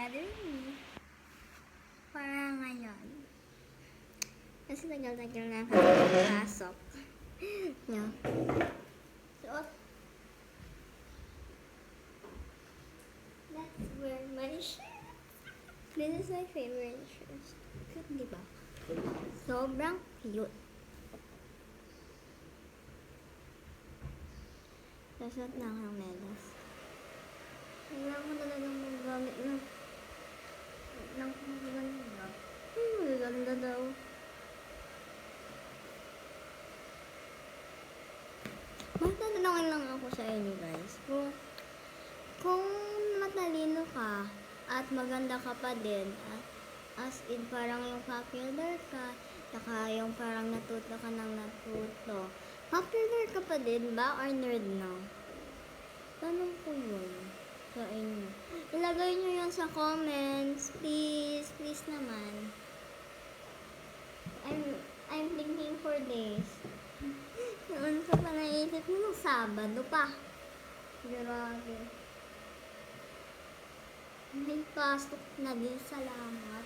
bother me. Para ngayon. Kasi tagal-tagal na ako pasok. No. So, let's wear my shirt. This is my favorite shirt. Cute, di ba? Sobrang cute. Lasat na ang medas. Kailangan ko talagang magamit ng maganda. Maganda daw. Magtatanungin lang ako sa inyo guys. Kung matalino ka at maganda ka pa din, as in parang yung popular ka, saka yung parang natuto ka ng natuto, popular ka pa din ba or nerd na? Tanong ko yun sa inyo. Ilagay nyo yan sa comments, please, please naman. I'm thinking for days. Noon ko pa naisip mo nung Sabado pa. Grabe. May pasok na din, salamat.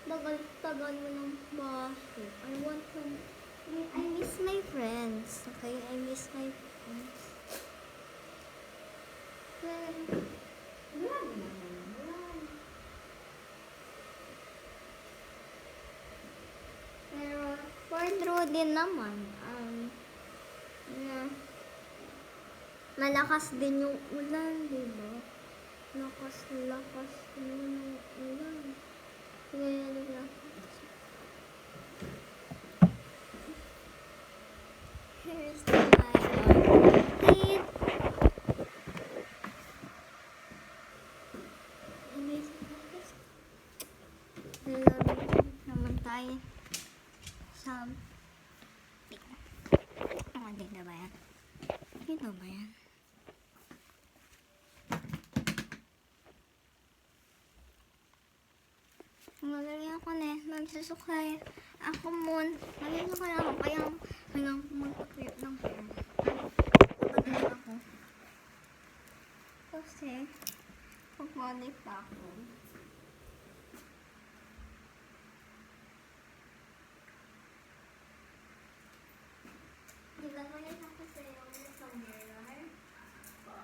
Tagal-tagal mo ng pasok. I miss my friends. Okay, I miss my friends. Grabe naman. Pero, for true din naman, malakas din yung ulan, diba? Lakas din yung ulan. Kaya here's my teeth. Naman tayo sa dito ba yan? Dito ba yan? Magaling ako na magsusukay ako magsusukay ako kaya hanggang magpapayot ng hair. Magaling ako kasi pagbalik pa ako. Nilagay ako sa yung sa mirror ko.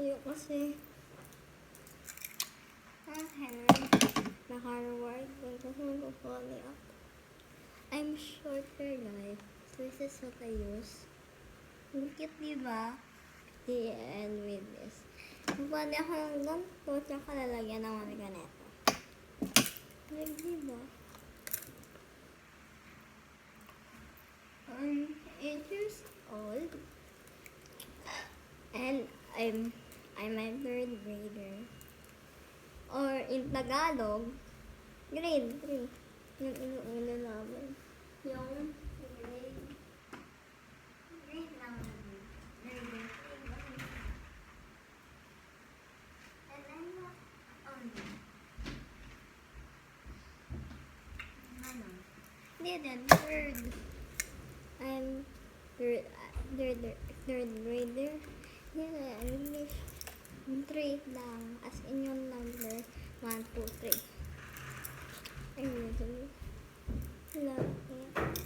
Tuyo kasi ang Henry naka-reward ko kasi mag-follow up. I'm shorter life. So this is what I use. Cute diba? The end with this. Magpali ako ng ganito tsaka lalagyan ng mga ganito. Like diba? I'm 8 years old. And I'm a third grader. Or in Tagalog, grade 3. Yung inilalaban. Yung grade lang. Grade 3. And I'm not only. Ano? Hindi din, third. I'm third grader. Yeah, English 3 lang. As in yung number 1, 2, 3. I really love it.